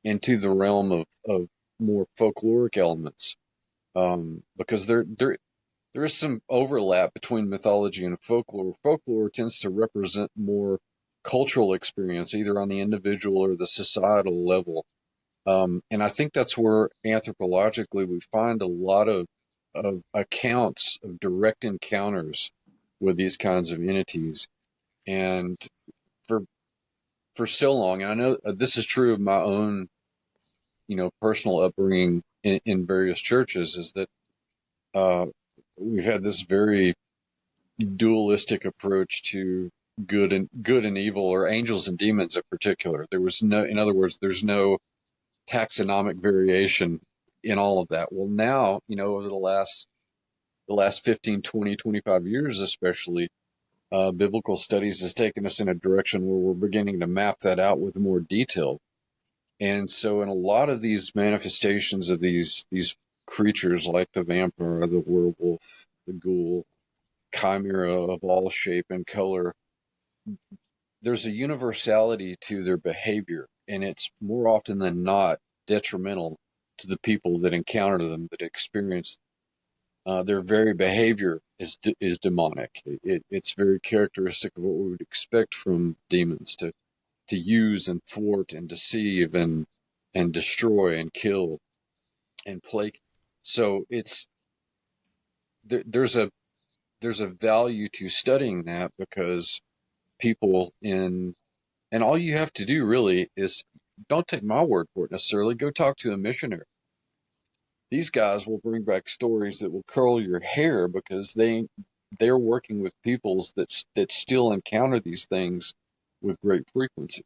the realm of more folkloric elements, because there is some overlap between mythology and folklore. Folklore tends to represent more cultural experience, either on the individual or the societal level. And I think that's where anthropologically we find a lot of accounts of direct encounters with these kinds of entities. And for so long, and I know this is true of my own, personal upbringing in various churches, is that we've had this very dualistic approach to good and evil, or angels and demons in particular. In other words, there's no taxonomic variation in all of that. Well, now, over the last 15, 20, 25 years, especially, biblical studies has taken us in a direction where we're beginning to map that out with more detail. And so in a lot of these manifestations of these creatures, like the vampire, the werewolf, the ghoul, chimera of all shape and color, there's a universality to their behavior, and it's more often than not detrimental to the people that encounter them, that experience their very behavior is demonic. It's very characteristic of what we would expect from demons, to use and thwart and deceive and destroy and kill and plague. So there's a value to studying that, because people and all you have to do really is, don't take my word for it necessarily, go talk to a missionary. These guys will bring back stories that will curl your hair, because they they're working with peoples that still encounter these things with great frequency.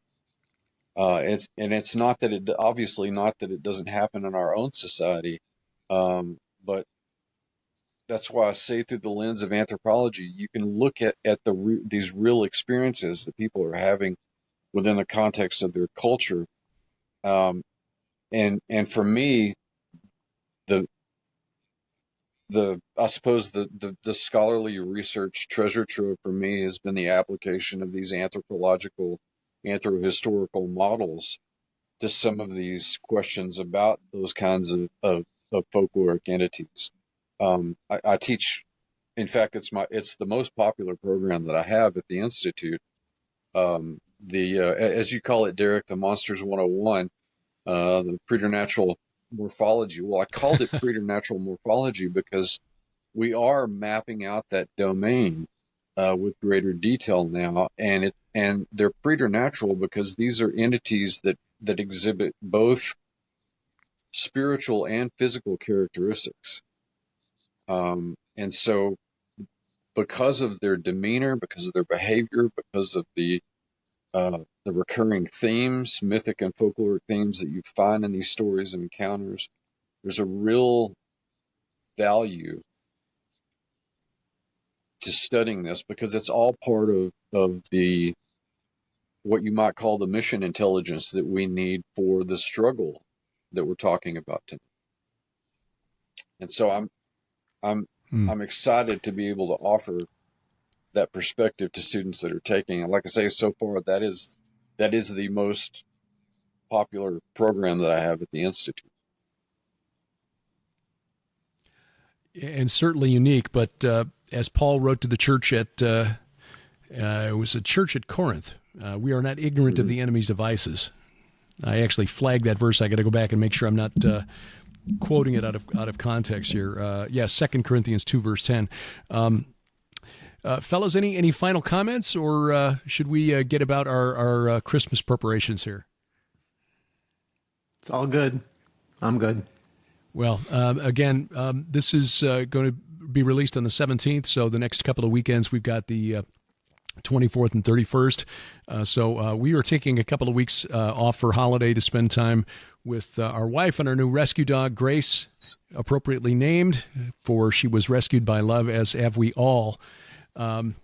It's not that it obviously not that it doesn't happen in our own society, but that's why I say through the lens of anthropology, you can look at these real experiences that people are having within the context of their culture. And for me, I suppose the scholarly research treasure trove for me has been the application of these anthrohistorical models to some of these questions about those kinds of folkloric entities. I teach, in fact, it's the most popular program that I have at the Institute. As you call it, Derek, the Monsters 101, the preternatural morphology. Well, I called it preternatural morphology because we are mapping out that domain with greater detail now, and they're preternatural because these are entities that exhibit both spiritual and physical characteristics. And so, because of their demeanor, because of their behavior, because of the recurring themes, mythic and folkloric themes that you find in these stories and encounters, there's a real value to studying this because it's all part of the what you might call the mission intelligence that we need for the struggle that we're talking about tonight. And so I'm excited to be able to offer that perspective to students that are taking it. Like I say, so far that is the most popular program that I have at the Institute. And certainly unique, but as Paul wrote to the church at, it was a church at Corinth, we are not ignorant of the enemy's devices. I actually flagged that verse. I got to go back and make sure I'm not quoting it out of context here. 2 Corinthians 2, verse 10. Fellows, any final comments, or should we get about our Christmas preparations here? It's all good. I'm good. Well, again, this is going to be released on the 17th, so the next couple of weekends we've got the 24th and 31st. So we are taking a couple of weeks off for holiday to spend time with our wife and our new rescue dog, Grace, appropriately named, for she was rescued by love, as have we all. And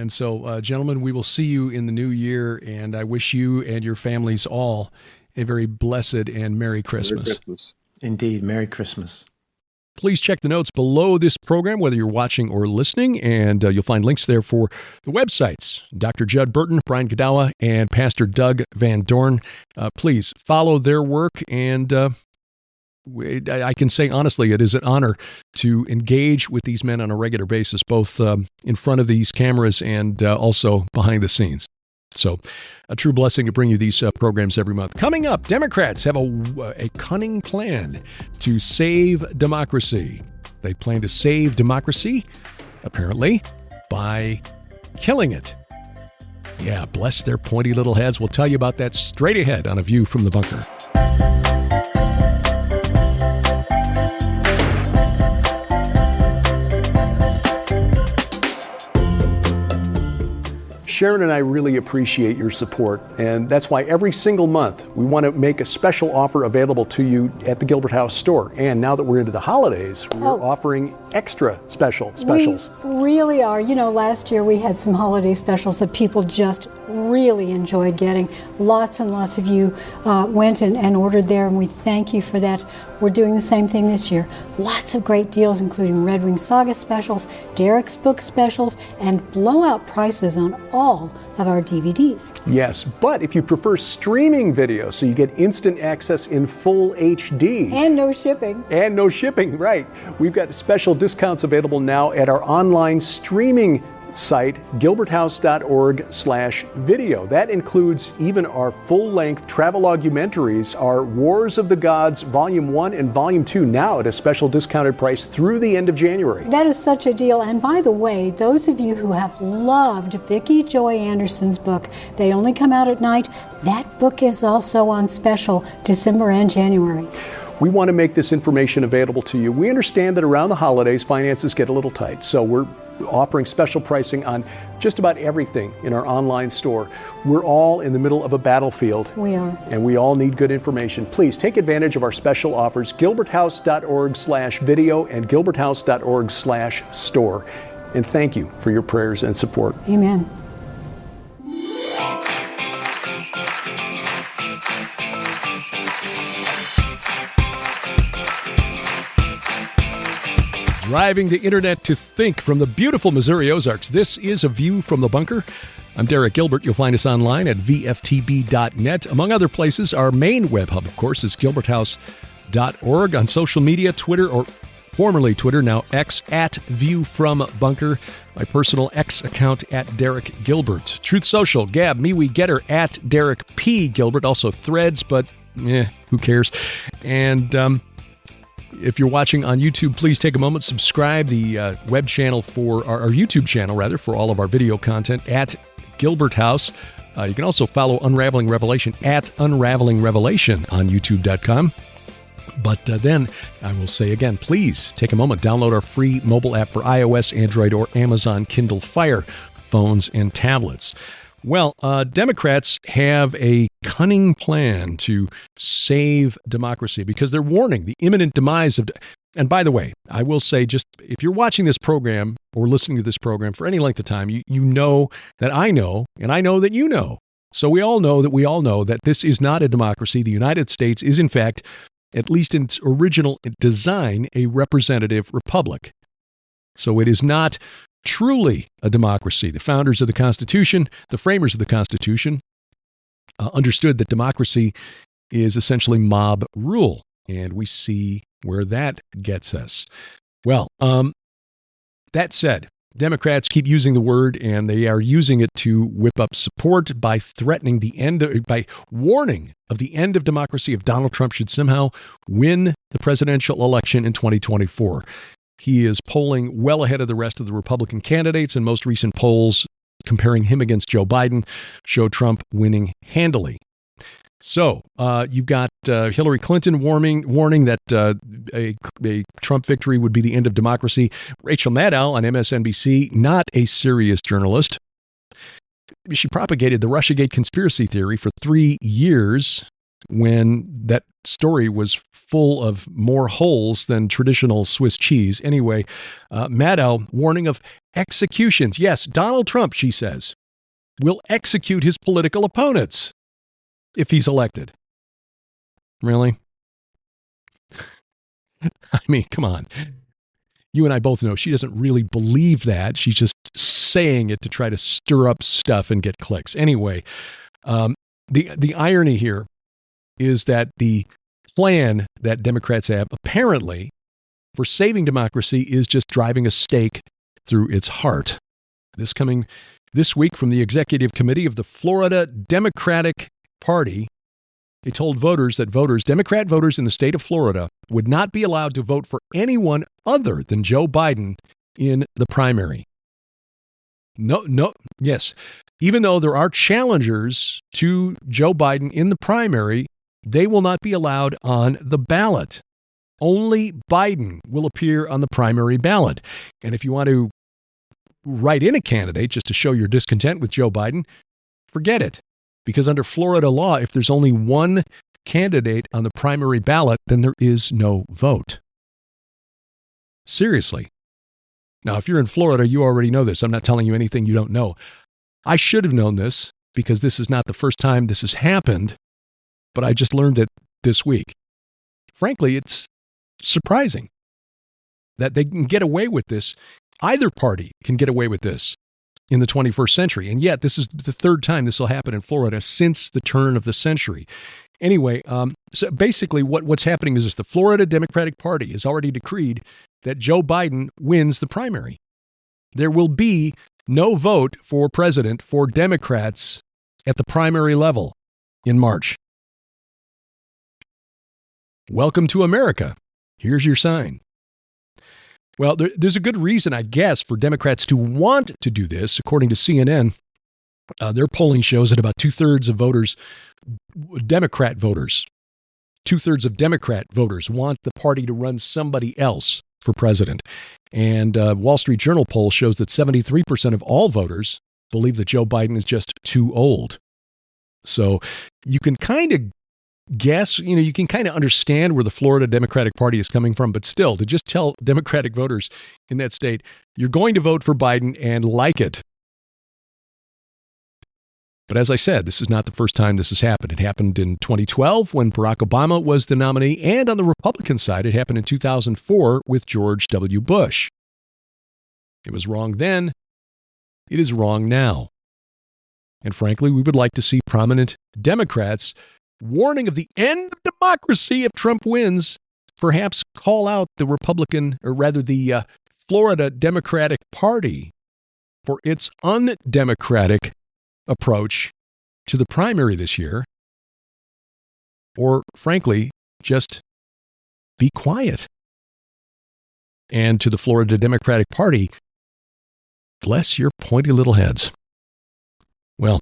so, gentlemen, we will see you in the new year, and I wish you and your families all a very blessed and Merry Christmas. Merry Christmas. Indeed. Merry Christmas. Please check the notes below this program, whether you're watching or listening, and you'll find links there for the websites, Dr. Judd Burton, Brian Godawa, and Pastor Doug Van Dorn. Please follow their work, and I can say honestly, it is an honor to engage with these men on a regular basis, both in front of these cameras and also behind the scenes. So a true blessing to bring you these programs every month. Coming up, Democrats have a cunning plan to save democracy. They plan to save democracy, apparently, by killing it. Yeah, bless their pointy little heads. We'll tell you about that straight ahead on A View from the Bunker. Sharon and I really appreciate your support, and that's why every single month we want to make a special offer available to you at the Gilbert House store. And now that we're into the holidays, we're offering extra specials. We really are. You know, last year we had some holiday specials that people just really enjoyed getting. Lots and lots of you went and ordered there, and we thank you for that. We're doing the same thing this year. Lots of great deals, including Red Wing Saga specials, Derek's book specials, and blowout prices on all of our DVDs. Yes, but if you prefer streaming video, so you get instant access in full HD. And no shipping. And no shipping, right. We've got special discounts available now at our online streaming site, gilberthouse.org/video. That includes even our full-length travelogumentaries, our Wars of the Gods Volume 1 and Volume 2, now at a special discounted price through the end of January. That is such a deal. And by the way, those of you who have loved Vicki Joy Anderson's book, They Only Come Out at Night, that book is also on special December and January. We want to make this information available to you. We understand that around the holidays, finances get a little tight, so we're offering special pricing on just about everything in our online store. We're all in the middle of a battlefield. We are. And we all need good information. Please take advantage of our special offers, gilberthouse.org/video and gilberthouse.org/store. And thank you for your prayers and support. Amen. Driving the internet to think from the beautiful Missouri Ozarks. This is A View from the Bunker. I'm Derek Gilbert. You'll find us online at VFTB.net. Among other places, our main web hub, of course, is gilberthouse.org. On social media, Twitter, or formerly Twitter, now X, at View from Bunker. My personal X account, at Derek Gilbert. Truth Social, Gab, MeWe, Getter, at Derek P. Gilbert. Also Threads, but who cares? And if you're watching on YouTube, please take a moment, subscribe the web channel for our YouTube channel, rather, for all of our video content at Gilbert House. You can also follow Unraveling Revelation at Unraveling Revelation on YouTube.com. But then I will say again, please take a moment, download our free mobile app for iOS, Android, or Amazon Kindle Fire phones and tablets. Well, Democrats have a cunning plan to save democracy because they're warning the imminent demise of... And by the way, I will say, just if you're watching this program or listening to this program for any length of time, you know that I know, and I know that you know. So we all know that this is not a democracy. The United States is, in fact, at least in its original design, a representative republic. So it is not truly a democracy. The founders of the Constitution, the framers of the Constitution, understood that democracy is essentially mob rule, and we see where that gets us. Well, that said, Democrats keep using the word, and they are using it to whip up support by threatening by warning of the end of democracy if Donald Trump should somehow win the presidential election in 2024. He is polling well ahead of the rest of the Republican candidates, and most recent polls comparing him against Joe Biden show Trump winning handily. So you've got Hillary Clinton warning that a Trump victory would be the end of democracy. Rachel Maddow on MSNBC, not a serious journalist. She propagated the Russiagate conspiracy theory for 3 years when that story was full of more holes than traditional Swiss cheese. Anyway, Maddow warning of executions. Yes, Donald Trump, she says, will execute his political opponents if he's elected. Really? I mean, come on. You and I both know she doesn't really believe that. She's just saying it to try to stir up stuff and get clicks. Anyway, the irony here is that the plan that Democrats have, apparently, for saving democracy is just driving a stake through its heart. This week from the Executive Committee of the Florida Democratic Party, they told voters that Democrat voters in the state of Florida, would not be allowed to vote for anyone other than Joe Biden in the primary. Yes. Even though there are challengers to Joe Biden in the primary, they will not be allowed on the ballot. Only Biden will appear on the primary ballot. And if you want to write in a candidate just to show your discontent with Joe Biden, forget it. Because under Florida law, if there's only one candidate on the primary ballot, then there is no vote. Seriously. Now, if you're in Florida, you already know this. I'm not telling you anything you don't know. I should have known this because this is not the first time this has happened, but I just learned it this week. Frankly, it's surprising that they can get away with this. Either party can get away with this in the 21st century. And yet, this is the third time this will happen in Florida since the turn of the century. Anyway, so basically what's happening is the Florida Democratic Party has already decreed that Joe Biden wins the primary. There will be no vote for president for Democrats at the primary level in March. Welcome to America. Here's your sign. Well, there's a good reason, I guess, for Democrats to want to do this. According to CNN, their polling shows that about 2/3 of voters, Democrat voters, 2/3 of Democrat voters want the party to run somebody else for president. And Wall Street Journal poll shows that 73% of all voters believe that Joe Biden is just too old. So you can kind of guess, you can kind of understand where the Florida Democratic Party is coming from, but still, to just tell Democratic voters in that state, you're going to vote for Biden and like it. But as I said, this is not the first time this has happened. It happened in 2012 when Barack Obama was the nominee, and on the Republican side, it happened in 2004 with George W. Bush. It was wrong then. It is wrong now. And frankly, we would like to see prominent Democrats warning of the end of democracy if Trump wins, perhaps call out the Republican, or rather the Florida Democratic Party for its undemocratic approach to the primary this year, or frankly, just be quiet. And to the Florida Democratic Party, bless your pointy little heads. Well,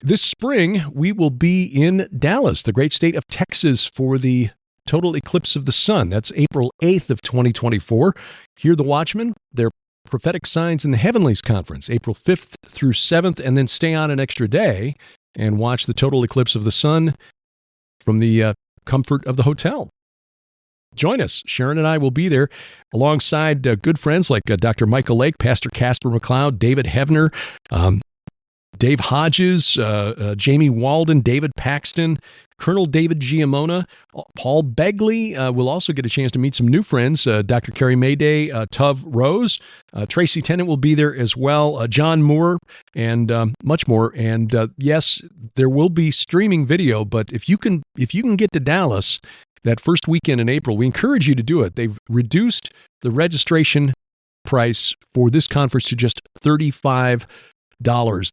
this spring, we will be in Dallas, the great state of Texas, for the total eclipse of the sun. That's April 8th of 2024. Hear the Watchmen, their Prophetic Signs in the Heavenlies Conference, April 5th through 7th, and then stay on an extra day and watch the total eclipse of the sun from the comfort of the hotel. Join us. Sharon and I will be there alongside good friends like Dr. Michael Lake, Pastor Casper McLeod, David Hevner, Dave Hodges, Jamie Walden, David Paxton, Colonel David Giamona, Paul Begley. We'll also get a chance to meet some new friends, Dr. Carrie Mayday, Tuv Rose. Tracy Tennant will be there as well, John Moore, and much more. And yes, there will be streaming video, but if you can get to Dallas that first weekend in April, we encourage you to do it. They've reduced the registration price for this conference to just $35.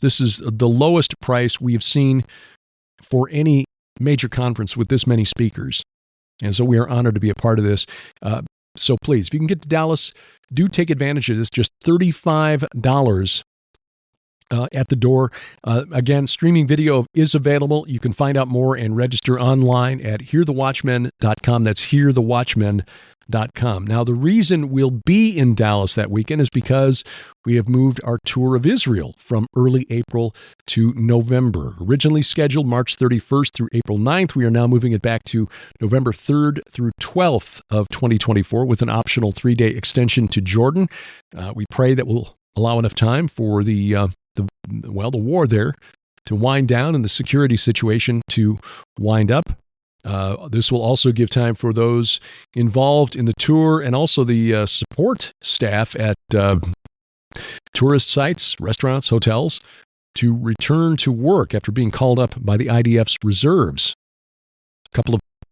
This is the lowest price we have seen for any major conference with this many speakers. And so we are honored to be a part of this. So please, if you can get to Dallas, do take advantage of this. Just $35 at the door. Again, streaming video is available. You can find out more and register online at hearthewatchmen.com. That's hearthewatchmen.com. Now, the reason we'll be in Dallas that weekend is because we have moved our tour of Israel from early April to November. Originally scheduled March 31st through April 9th, we are now moving it back to November 3rd through 12th of 2024 with an optional 3-day extension to Jordan. We pray that will allow enough time for the war there to wind down and the security situation to wind up. This will also give time for those involved in the tour and also the support staff at tourist sites, restaurants, hotels to return to work after being called up by the IDF's reserves.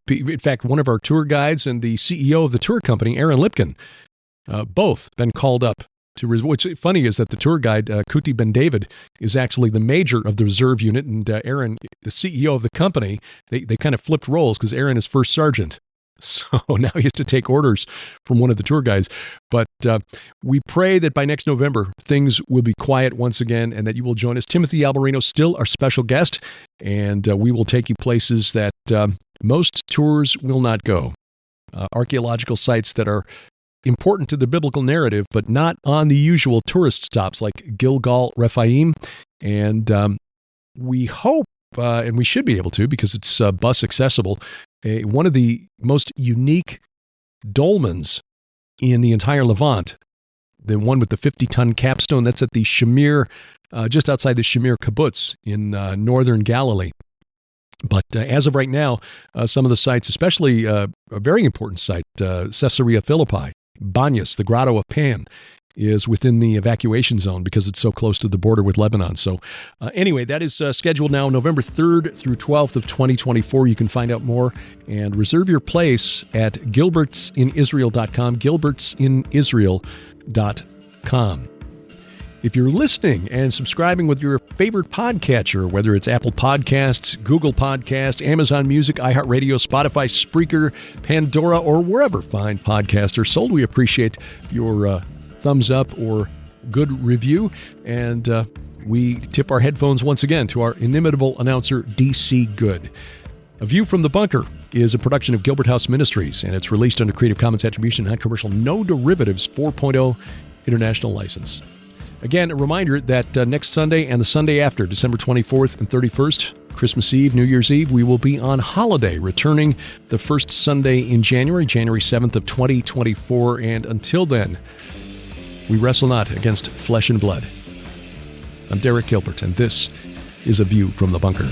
In fact, one of our tour guides and the CEO of the tour company, Aaron Lipkin, both been called up. What's funny is that the tour guide, Kuti Ben David, is actually the major of the reserve unit, and Aaron, the CEO of the company, they kind of flipped roles because Aaron is first sergeant. So now he has to take orders from one of the tour guides. But we pray that by next November, things will be quiet once again and that you will join us. Timothy Albarino, still our special guest, and we will take you places that most tours will not go. Archaeological sites that are important to the biblical narrative, but not on the usual tourist stops like Gilgal, Rephaim. And we hope, and we should be able to because it's bus accessible, one of the most unique dolmens in the entire Levant, the one with the 50-ton capstone, that's at the Shamir, just outside the Shamir kibbutz in northern Galilee. But as of right now, some of the sites, especially a very important site, Caesarea Philippi, Banyas, the Grotto of Pan, is within the evacuation zone because it's so close to the border with Lebanon. So anyway, that is scheduled now November 3rd through 12th of 2024. You can find out more and reserve your place at gilbertsinisrael.com, gilbertsinisrael.com. If you're listening and subscribing with your favorite podcatcher, whether it's Apple Podcasts, Google Podcasts, Amazon Music, iHeartRadio, Spotify, Spreaker, Pandora, or wherever fine podcasts are sold, we appreciate your thumbs up or good review. And we tip our headphones once again to our inimitable announcer, DC Good. A View from the Bunker is a production of Gilbert House Ministries, and it's released under Creative Commons Attribution, Non-Commercial, No Derivatives 4.0 International License. Again, a reminder that next Sunday and the Sunday after, December 24th and 31st, Christmas Eve, New Year's Eve, we will be on holiday, returning the first Sunday in January 7th of 2024. And until then, we wrestle not against flesh and blood. I'm Derek Gilbert, and this is A View from the Bunker.